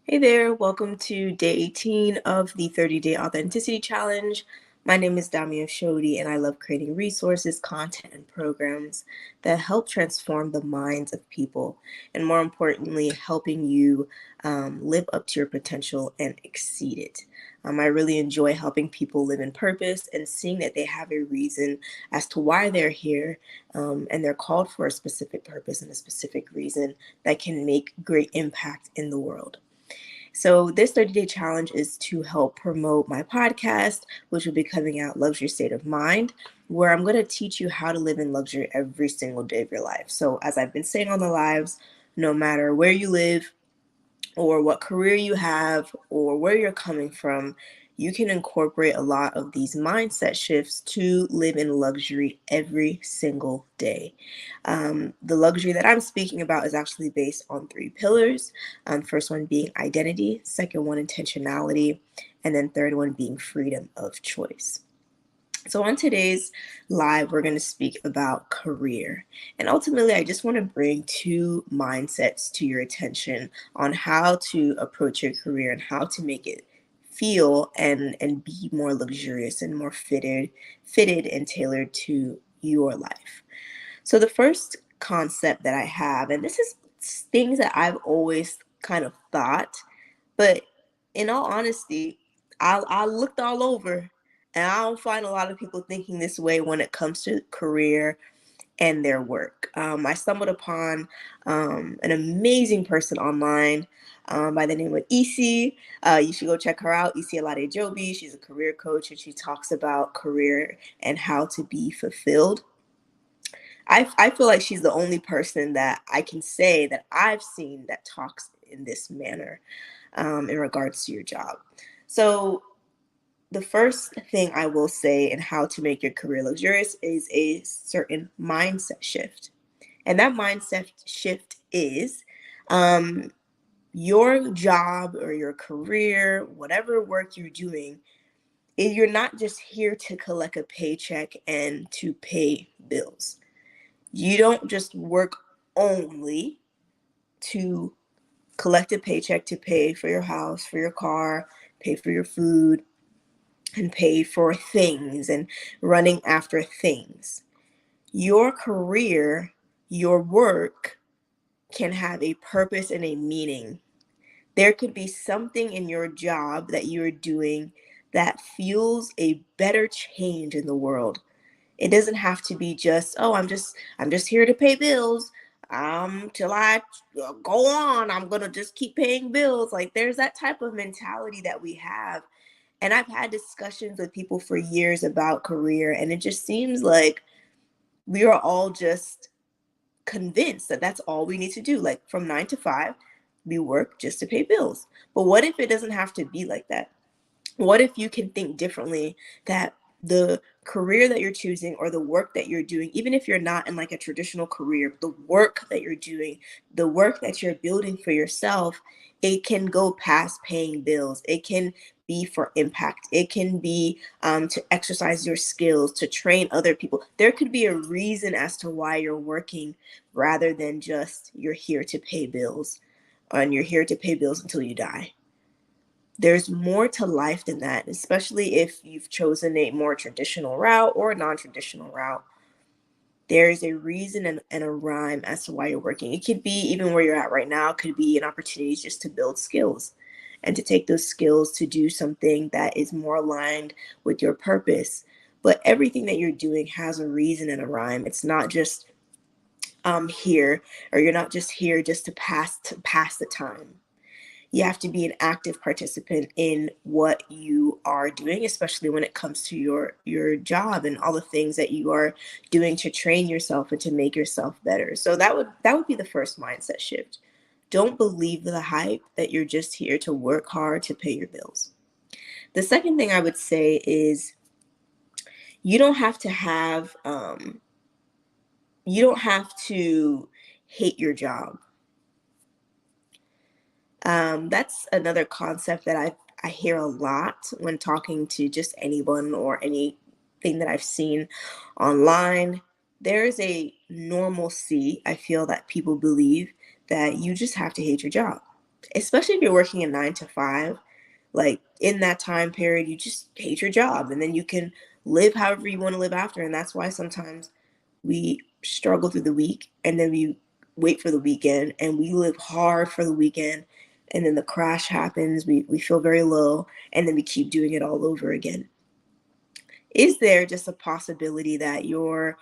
Hey there, welcome to day 18 of the 30-Day Authenticity Challenge. My name is Damia Shodi, and I love creating resources, content, and programs that help transform the minds of people, and more importantly, helping you live up to your potential and exceed it. I really enjoy helping people live in purpose and seeing that they have a reason as to why they're here, and they're called for a specific purpose and a specific reason that can make great impact in the world. So, this 30-day challenge is to help promote my podcast, which will be coming out, Luxury State of Mind, where I'm going to teach you how to live in luxury every single day of your life. So, as I've been saying on the lives, no matter where you live, or what career you have, or where you're coming from, you can incorporate a lot of these mindset shifts to live in luxury every single day. The luxury that I'm speaking about is actually based on three pillars. First one being identity, second one, intentionality, and then third one being freedom of choice. So, on today's live, we're going to speak about career. And ultimately, I just want to bring two mindsets to your attention on how to approach your career and how to make it feel and be more luxurious and more fitted and tailored to your life. So, the first concept that I have, and this is things that I've always kind of thought, but in all honesty, I looked all over and I don't find a lot of people thinking this way when it comes to career and their work. I stumbled upon an amazing person online by the name of Isi. You should go check her out, Isi Alade Jobi. She's a career coach and she talks about career and how to be fulfilled. I feel like she's the only person that I can say that I've seen that talks in this manner in regards to your job. So, the first thing I will say in how to make your career luxurious is a certain mindset shift. And that mindset shift is um, your job or your career, whatever work you're doing, you're not just here to collect a paycheck and to pay bills. You don't just work only to collect a paycheck to pay for your house, for your car, pay for your food, and pay for things and running after things. Your career, your work can have a purpose and a meaning. There could be something in your job that you're doing that fuels a better change in the world. It doesn't have to be just, oh, I'm just here to pay bills. Till I go on, I'm gonna just keep paying bills. Like there's that type of mentality that we have. And I've had discussions with people for years about career, and it just seems like we are all just convinced that that's all we need to do. Like from 9 to 5, we work just to pay bills. But what if it doesn't have to be like that? What if you can think differently, that the career that you're choosing or the work that you're doing, even if you're not in like a traditional career, the work that you're doing, the work that you're building for yourself, it can go past paying bills. It can be for impact. It can be to exercise your skills, to train other people. There could be a reason as to why you're working rather than just you're here to pay bills and you're here to pay bills until you die. There's more to life than that, especially if you've chosen a more traditional route or a non-traditional route. There is a reason and a rhyme as to why you're working. It could be even where you're at right now, it could be an opportunity just to build skills and to take those skills to do something that is more aligned with your purpose. But everything that you're doing has a reason and a rhyme. It's not just here, or you're not just here just to pass the time. You have to be an active participant in what you are doing, especially when it comes to your job and all the things that you are doing to train yourself and to make yourself better. So that would be the first mindset shift. Don't believe the hype that you're just here to work hard to pay your bills. The second thing I would say is you don't have to have you don't have to hate your job. That's another concept that I hear a lot when talking to just anyone or anything that I've seen online. There is a normalcy, I feel, that people believe that you just have to hate your job. especially if you're working a 9 to 5, like in that time period, you just hate your job and then you can live however you want to live after. And that's why sometimes we struggle through the week and then we wait for the weekend and we live hard for the weekend. And then the crash happens, we feel very low, and then we keep doing it all over again. Is there just a possibility that your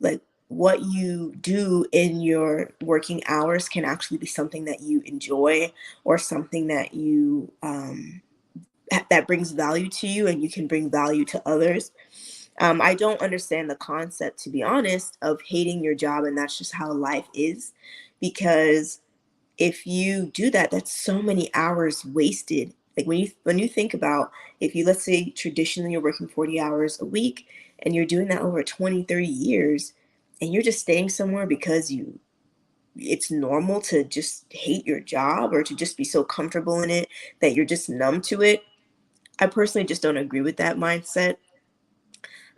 like what you do in your working hours can actually be something that you enjoy or something that you that brings value to you and you can bring value to others? I don't understand the concept, to be honest, of hating your job and that's just how life is, because if you do that, that's so many hours wasted. Like when you think about, if you, let's say traditionally you're working 40 hours a week and you're doing that over 20, 30 years, and you're just staying somewhere because you it's normal to just hate your job or to just be so comfortable in it that you're just numb to it. I personally just don't agree with that mindset.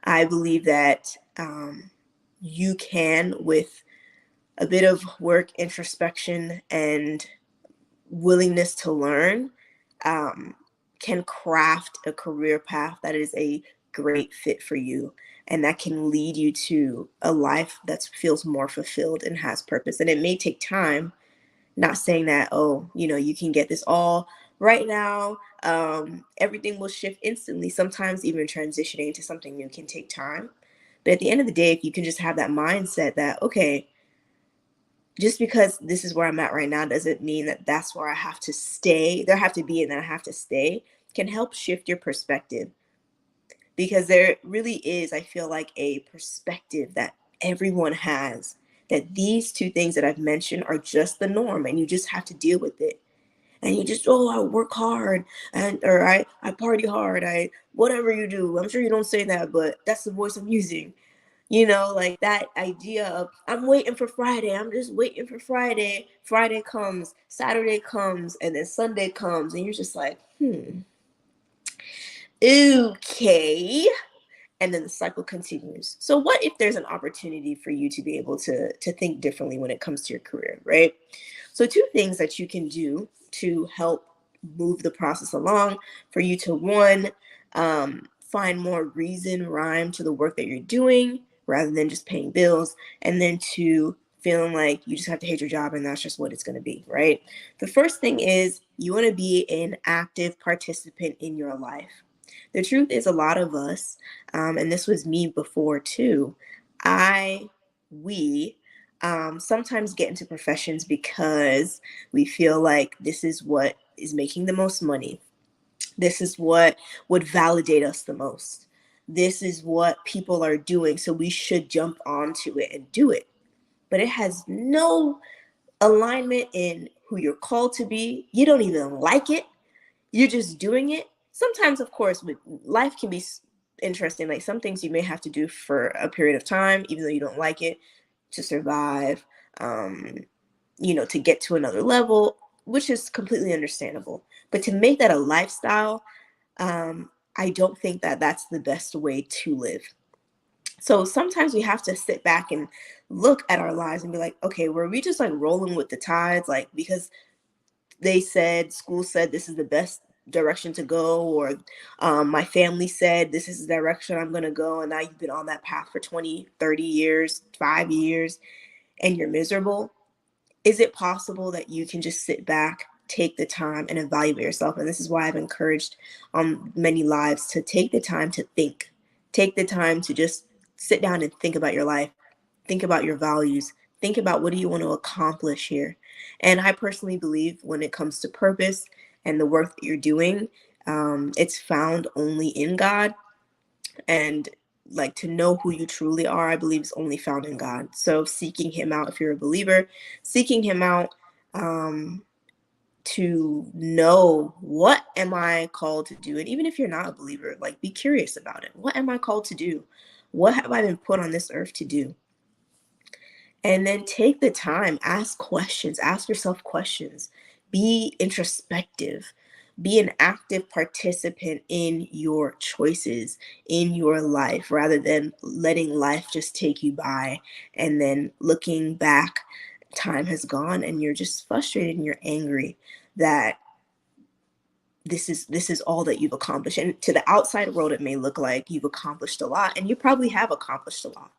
I believe that you can, with a bit of work, introspection, and willingness to learn, um, can craft a career path that is a great fit for you and that can lead you to a life that feels more fulfilled and has purpose. And it may take time, not saying that, oh, you can get this all right now. Everything will shift instantly. Sometimes even transitioning to something new can take time. But at the end of the day, if you can just have that mindset that, okay, just because this is where I'm at right now doesn't mean that that's where I have to stay. There have to be, and then I have to stay, can help shift your perspective. Because there really is, I feel like, a perspective that everyone has, that these two things that I've mentioned are just the norm and you just have to deal with it. And you just, oh, I work hard, and or I party hard, I whatever you do. I'm sure you don't say that, but that's the voice I'm using. Like that idea of, I'm waiting for Friday, I'm just waiting for Friday. Friday comes, Saturday comes, and then Sunday comes, and you're just like, okay. And then the cycle continues. So what if there's an opportunity for you to be able to think differently when it comes to your career, right? So two things that you can do to help move the process along for you to, one, find more reason, rhyme to the work that you're doing rather than just paying bills, and then two, feeling like you just have to hate your job and that's just what it's going to be, right? The first thing is you want to be an active participant in your life. The truth is, a lot of us, and this was me before too, I, we sometimes get into professions because we feel like this is what is making the most money. This is what would validate us the most. This is what people are doing. So we should jump onto it and do it. But it has no alignment in who you're called to be. You don't even like it, you're just doing it. Sometimes, of course, with life can be interesting. Like some things you may have to do for a period of time, even though you don't like it, to survive, um, to get to another level, which is completely understandable. But to make that a lifestyle, I don't think that that's the best way to live. So sometimes we have to sit back and look at our lives and be like, okay, were we just like rolling with the tides? Like, because they said, school said this is the best direction to go, or my family said this is the direction I'm going to go, and now you've been on that path for 20, 30 years, 5 years, and you're miserable. Is it possible that you can just sit back, take the time and evaluate yourself? And this is why I've encouraged many lives to take the time to think, take the time to just sit down and think about your life, think about your values, think about what do you want to accomplish here. And I personally believe when it comes to purpose and the work that you're doing, it's found only in God. And like, to know who you truly are, I believe is only found in God. So seeking him out, if you're a believer, seeking him out, um, to know, what am I called to do? And even if you're not a believer, like, be curious about it. What am I called to do? What have I been put on this earth to do? And then take the time, ask questions, ask yourself questions, be introspective, be an active participant in your choices, in your life, rather than letting life just take you by and then looking back time has gone and you're just frustrated and you're angry that this is all that you've accomplished. And to the outside world, it may look like you've accomplished a lot, and you probably have accomplished a lot.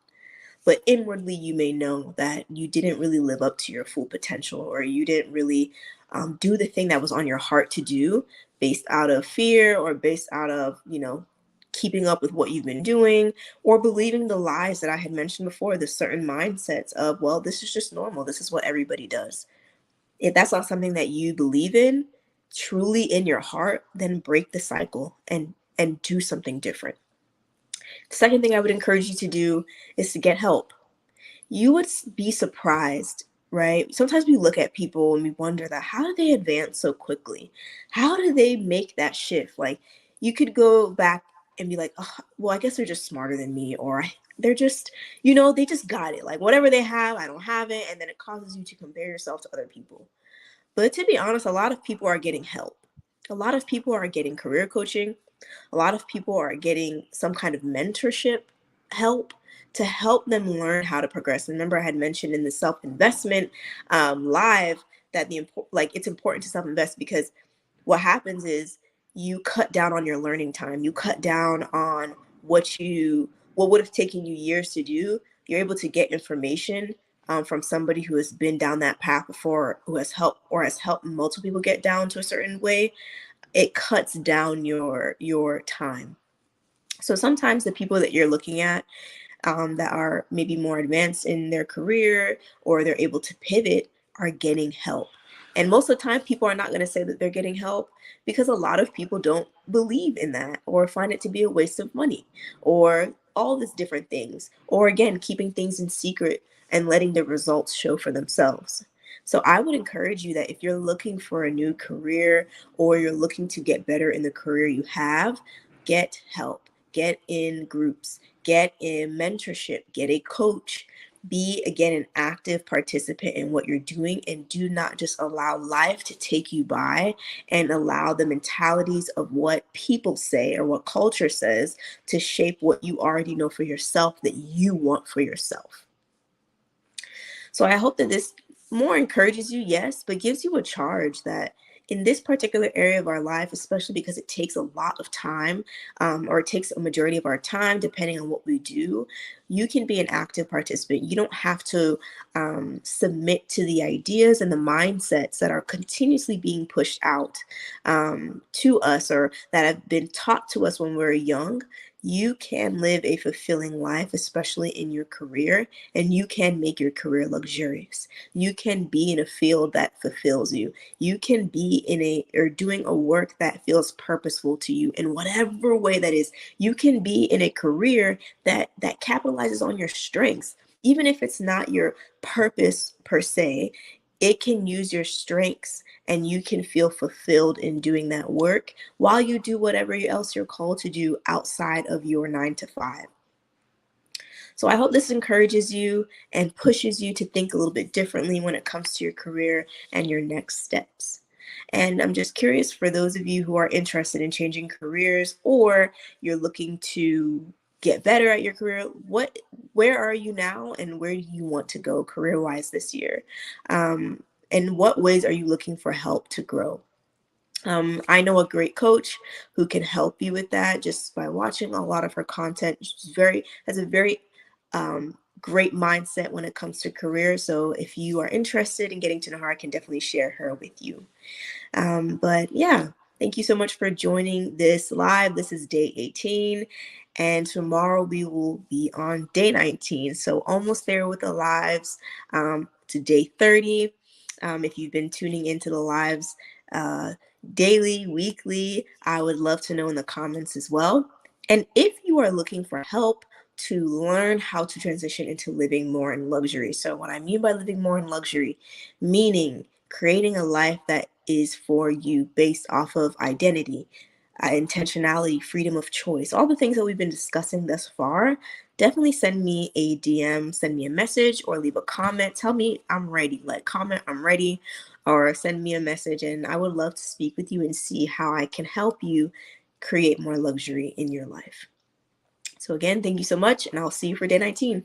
But inwardly, you may know that you didn't really live up to your full potential, or you didn't really do the thing that was on your heart to do, based out of fear, or based out of, keeping up with what you've been doing, or believing the lies that I had mentioned before, the certain mindsets of, well, this is just normal. This is what everybody does. If that's not something that you believe in truly in your heart, then break the cycle and do something different. The second thing I would encourage you to do is to get help. You would be surprised, right? Sometimes we look at people and we wonder that how do they advance so quickly? How do they make that shift? Like, you could go back and be like, oh, well, I guess they're just smarter than me, or they're just, they just got it. Like, whatever they have, I don't have it. And then it causes you to compare yourself to other people. But to be honest, a lot of people are getting help. A lot of people are getting career coaching. A lot of people are getting some kind of mentorship help to help them learn how to progress. And remember, I had mentioned in the self-investment live that it's important to self-invest, because what happens is you cut down on your learning time. You cut down on what would have taken you years to do. You're able to get information from somebody who has been down that path before, who has helped multiple people get down to a certain way. It cuts down your time. So sometimes the people that you're looking at that are maybe more advanced in their career, or they're able to pivot, are getting help. And most of the time, people are not going to say that they're getting help, because a lot of people don't believe in that, or find it to be a waste of money, or all these different things, or again, keeping things in secret and letting the results show for themselves. So I would encourage you that if you're looking for a new career, or you're looking to get better in the career you have, get help, get in groups, get in mentorship, get a coach. Be, again, an active participant in what you're doing, and do not just allow life to take you by and allow the mentalities of what people say or what culture says to shape what you already know for yourself that you want for yourself. So I hope that this more encourages you, yes, but gives you a charge that in this particular area of our life, especially because it takes a lot of time, or it takes a majority of our time, depending on what we do, you can be an active participant. You don't have to submit to the ideas and the mindsets that are continuously being pushed out to us, or that have been taught to us when we were young. You can live a fulfilling life, especially in your career, and you can make your career luxurious. You can be in a field that fulfills you. You can be doing a work that feels purposeful to you in whatever way that is. You can be in a career that capitalizes on your strengths. Even if it's not your purpose per se, it can use your strengths, and you can feel fulfilled in doing that work while you do whatever else you're called to do outside of your 9 to 5. So I hope this encourages you and pushes you to think a little bit differently when it comes to your career and your next steps. And I'm just curious, for those of you who are interested in changing careers, or you're looking to get better at your career, where are you now, and where do you want to go career-wise this year? In what ways are you looking for help to grow? I know a great coach who can help you with that just by watching a lot of her content. She's has a very great mindset when it comes to career. So if you are interested in getting to know her, I can definitely share her with you. But yeah, thank you so much for joining this live. This is day 18, and tomorrow we will be on day 19. So almost there with the lives, to day 30. If you've been tuning into the lives daily, weekly, I would love to know in the comments as well. And if you are looking for help to learn how to transition into living more in luxury. So what I mean by living more in luxury, meaning creating a life that is for you based off of identity, intentionality, freedom of choice, all the things that we've been discussing thus far, definitely send me a DM, send me a message, or leave a comment. Tell me I'm ready. Like, comment I'm ready, or send me a message, and I would love to speak with you and see how I can help you create more luxury in your life. So again, thank you so much, and I'll see you for day 19.